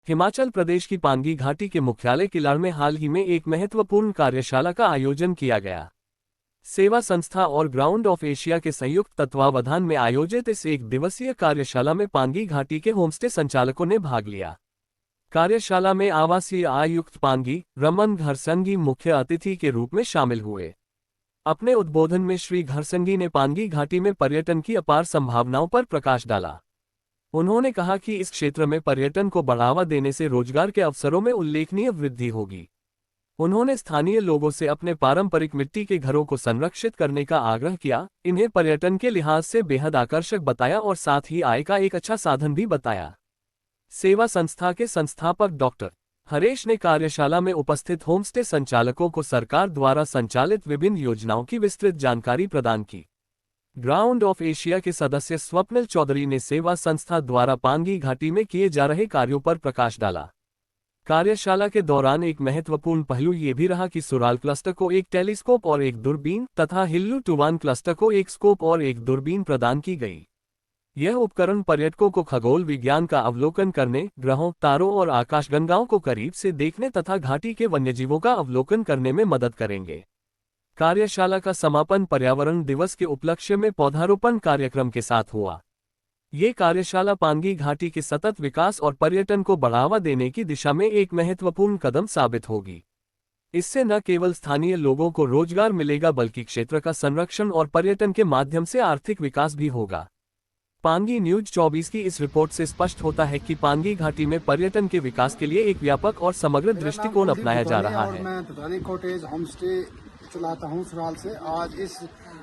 हिमाचल प्रदेश की पांगी घाटी के मुख्यालय किलाड़ में हाल ही में एक महत्वपूर्ण कार्यशाला का आयोजन किया गया। सेवा संस्था और ग्राउंड ऑफ एशिया के संयुक्त तत्वावधान में आयोजित इस एक दिवसीय कार्यशाला में पांगी घाटी के होमस्टे संचालकों ने भाग लिया। कार्यशाला में आवासीय आयुक्त पांगी रमन घरसंगी मुख्य अतिथि के रूप में शामिल हुए। अपने उद्बोधन में श्री घरसंगी ने पांगी घाटी में पर्यटन की अपार संभावनाओं पर प्रकाश डाला। उन्होंने कहा कि इस क्षेत्र में पर्यटन को बढ़ावा देने से रोजगार के अवसरों में उल्लेखनीय वृद्धि होगी। उन्होंने स्थानीय लोगों से अपने पारंपरिक मिट्टी के घरों को संरक्षित करने का आग्रह किया, इन्हें पर्यटन के लिहाज से बेहद आकर्षक बताया और साथ ही आय का एक अच्छा साधन भी बताया। सेवा संस्था के संस्थापक डॉक्टर हरेश ने कार्यशाला में उपस्थित होमस्टे संचालकों को सरकार द्वारा संचालित विभिन्न योजनाओं की विस्तृत जानकारी प्रदान की। ग्राउंड ऑफ एशिया के सदस्य स्वप्निल चौधरी ने सेवा संस्था द्वारा पांगी घाटी में किए जा रहे कार्यों पर प्रकाश डाला। कार्यशाला के दौरान एक महत्वपूर्ण पहलू ये भी रहा कि सुराल क्लस्टर को एक टेलीस्कोप और एक दूरबीन तथा हिल्लू टुवान क्लस्टर को एक स्कोप और एक दूरबीन प्रदान की गई। यह उपकरण पर्यटकों को खगोल विज्ञान का अवलोकन करने, ग्रहों, तारों और आकाशगंगाओं को करीब से देखने तथा घाटी के वन्यजीवों का अवलोकन करने में मदद करेंगे। कार्यशाला का समापन पर्यावरण दिवस के उपलक्ष्य में पौधारोपण कार्यक्रम के साथ हुआ। ये कार्यशाला पांगी घाटी के सतत विकास और पर्यटन को बढ़ावा देने की दिशा में एक महत्वपूर्ण कदम साबित होगी। इससे न केवल स्थानीय लोगों को रोजगार मिलेगा बल्कि क्षेत्र का संरक्षण और पर्यटन के माध्यम से आर्थिक विकास भी होगा। पांगी न्यूज 24 की इस रिपोर्ट से स्पष्ट होता है कि पांगी घाटी में पर्यटन के विकास के लिए एक व्यापक और समग्र दृष्टिकोण अपनाया जा रहा है। मैं भुटानी कॉटेज होमस्टे चलाता हूं सुराल से। आज इस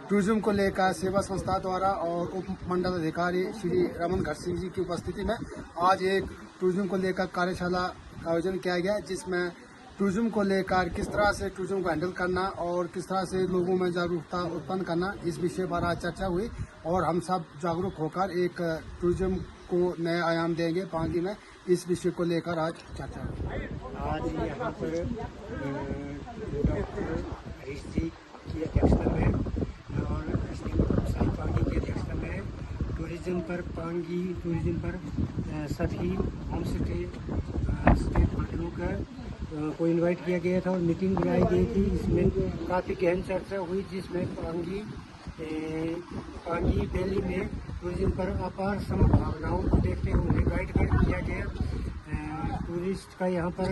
टूरिज्म को लेकर सेवा संस्था द्वारा और उप मंडल अधिकारी श्री रमन घरसिंह जी की उपस्थिति में आज एक टूरिज्म को लेकर कार्यशाला का आयोजन किया गया, जिसमें टूरिज्म को लेकर किस तरह से टूरिज्म को हैंडल करना और किस तरह से लोगों में जागरूकता उत्पन्न करना, इस विषय पर आज चर्चा हुई और हम सब जागरूक होकर एक टूरिज्म को नए आयाम देंगे पांगी में, इस विषय को लेकर आज चर्चा हुई। आज यहाँ पर डॉक्टर हरीश जी की अध्यक्षता में और साई पांगी की अध्यक्षता में टूरिज्म पर सभी होमस्टे स्टेट होटलों को इनवाइट किया गया था और मीटिंग बुलाई गई थी। इसमें काफ़ी गहन चर्चा हुई, जिसमें पांगी वैली में टूरिज्म पर अपार संभावनाओं को देखते हुए उन्हें गाइड किया गया। टूरिस्ट का यहाँ पर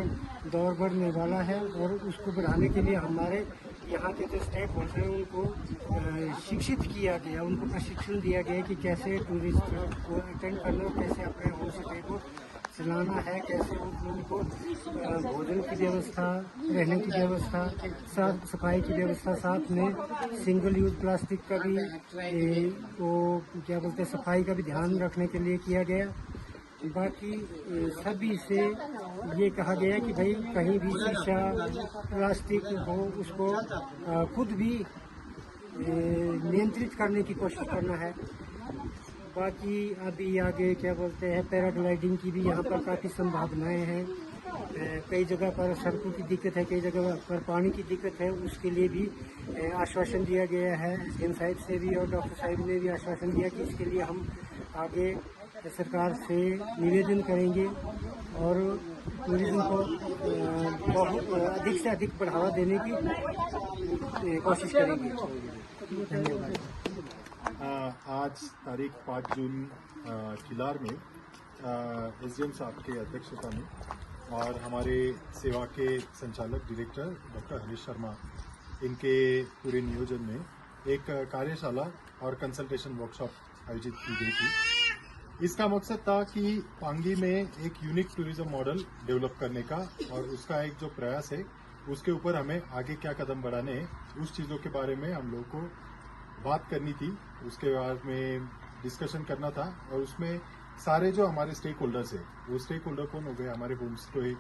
दौर बढ़ने वाला है और उसको बढ़ाने के लिए हमारे यहाँ के जो स्टेक होल्डर हैं उनको शिक्षित किया गया, उनको प्रशिक्षण दिया गया कि कैसे टूरिस्ट को अटेंड करना, कैसे अपने होम स्टे को चलाना है, कैसे उनको भोजन की व्यवस्था, रहने की व्यवस्था, साफ सफाई की व्यवस्था, साथ में सिंगल यूज प्लास्टिक का भी सफाई का भी ध्यान रखने के लिए किया गया। बाकी सभी से ये कहा गया कि भाई कहीं भी शीशा प्लास्टिक हो उसको खुद भी नियंत्रित करने की कोशिश करना है। बाकी अभी आगे पैराग्लाइडिंग की भी यहाँ पर काफ़ी संभावनाएं हैं। कई जगह पर सड़कों की दिक्कत है, कई जगह पर पानी की दिक्कत है, उसके लिए भी आश्वासन दिया गया है। एसडीएम साहब से भी और डॉक्टर साहब ने भी आश्वासन दिया कि इसके लिए हम आगे सरकार से निवेदन करेंगे और टूरिज्म को अधिक से अधिक बढ़ावा देने की कोशिश करेंगे। धन्यवाद। आज तारीख 5 जून किलाड़ में एसडीएम साहब के अध्यक्षता में और हमारे सेवा के संचालक डायरेक्टर डॉक्टर हरीश शर्मा इनके पूरे नियोजन में एक कार्यशाला और कंसल्टेशन वर्कशॉप आयोजित की गई थी। इसका मकसद था कि पांगी में एक यूनिक टूरिज्म मॉडल डेवलप करने का और उसका एक जो प्रयास है उसके ऊपर हमें आगे क्या कदम बढ़ाने हैं, उस चीज़ों के बारे में हम लोगों को बात करनी थी, उसके बारे में डिस्कशन करना था। और उसमें सारे जो हमारे स्टेक होल्डर्स हैं, वो स्टेक होल्डर कौन हो गए, हमारे होम स्टे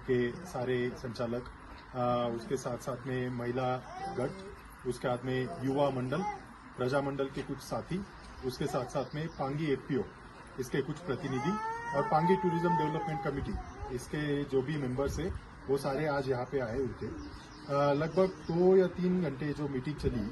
के सारे संचालक, उसके साथ साथ में महिला गठ, उसके बाद में युवा मंडल, प्रजा मंडल के कुछ साथी, उसके साथ साथ में पांगी एफपीओ इसके कुछ प्रतिनिधि और पांगी टूरिज्म डेवलपमेंट कमेटी इसके जो भी मेंबर्स है वो सारे आज यहाँ पे आए हुए थे। लगभग 2 या 3 घंटे जो मीटिंग चली,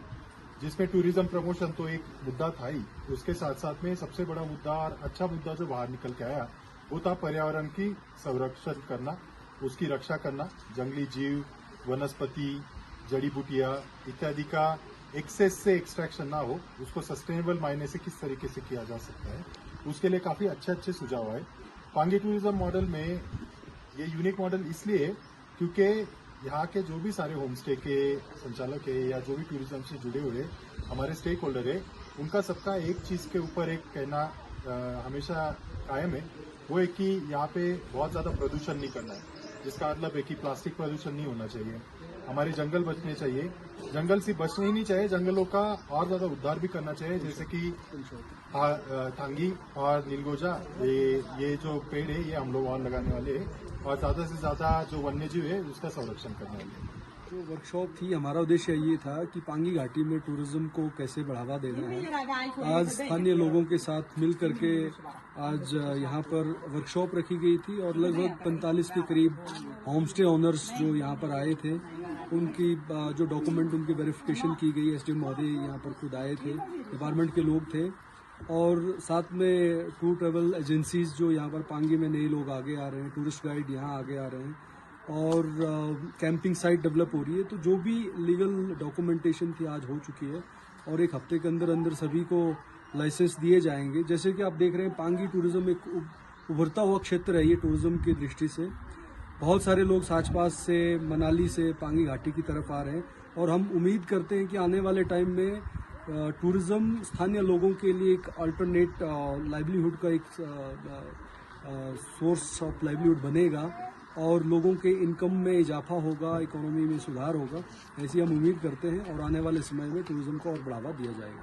जिसमें टूरिज्म प्रमोशन तो एक मुद्दा था ही, उसके साथ साथ में सबसे बड़ा मुद्दा और अच्छा मुद्दा जो बाहर निकल के आया वो था पर्यावरण की संरक्षण करना, उसकी रक्षा करना, जंगली जीव, वनस्पति, जड़ी बूटियां इत्यादि का एक्सेस से एक्सट्रैक्शन ना हो, उसको सस्टेनेबल मायने से किस तरीके से किया जा सकता है, उसके लिए काफी अच्छे सुझाव आए। पांगी टूरिज्म मॉडल में ये यूनिक मॉडल इसलिए क्योंकि यहाँ के जो भी सारे होम स्टे के संचालक है या जो भी टूरिज्म से जुड़े हुए हमारे स्टेक होल्डर है, उनका सबका एक चीज के ऊपर एक कहना हमेशा कायम है, वो है कि यहाँ पे बहुत ज्यादा प्रदूषण नहीं करना है। जिसका मतलब है कि प्लास्टिक प्रदूषण नहीं होना चाहिए, हमारे जंगल बचने चाहिए, जंगल सिर्फ बचने ही नहीं चाहिए, जंगलों का और ज्यादा उद्धार भी करना चाहिए, जैसे कि थांगी और नीलगोजा ये जो पेड़ है ये हम लोग और लगाने वाले हैं और ज्यादा से ज्यादा जो वन्य जीव है उसका संरक्षण करने वाले हैं। जो वर्कशॉप थी, हमारा उद्देश्य ये था कि पांगी घाटी में टूरिज्म को कैसे बढ़ावा देना है। आज स्थानीय लोगों के साथ मिल करके आज यहाँ पर वर्कशॉप रखी गई थी और लगभग 45 के करीब होम स्टे ओनर्स जो यहाँ पर आए थे, उनकी जो डॉक्यूमेंट उनकी वेरिफिकेशन की गई। एसडीएम महोदय यहाँ पर खुद आए थे, डिपार्टमेंट के लोग थे और साथ में टूर ट्रैवल एजेंसीज जो यहाँ पर पांगी में नए लोग आगे आ रहे हैं, टूरिस्ट गाइड यहाँ आगे आ रहे हैं और कैंपिंग साइट डेवलप हो रही है। तो जो भी लीगल डॉक्यूमेंटेशन थी आज हो चुकी है और एक हफ्ते के अंदर अंदर सभी को लाइसेंस दिए जाएंगे। जैसे कि आप देख रहे हैं, पांगी टूरिज्म एक उभरता हुआ क्षेत्र है ये टूरिज्म की दृष्टि से। बहुत सारे लोग साच पास से, मनाली से पांगी घाटी की तरफ आ रहे हैं और हम उम्मीद करते हैं कि आने वाले टाइम में टूरिज्म स्थानीय लोगों के लिए एक अल्टरनेट लाइवलीहुड का एक सोर्स ऑफ लाइवलीहुड बनेगा और लोगों के इनकम में इजाफा होगा, इकोनॉमी में सुधार होगा, ऐसी हम उम्मीद करते हैं और आने वाले समय में टूरिज्म को और बढ़ावा दिया जाएगा।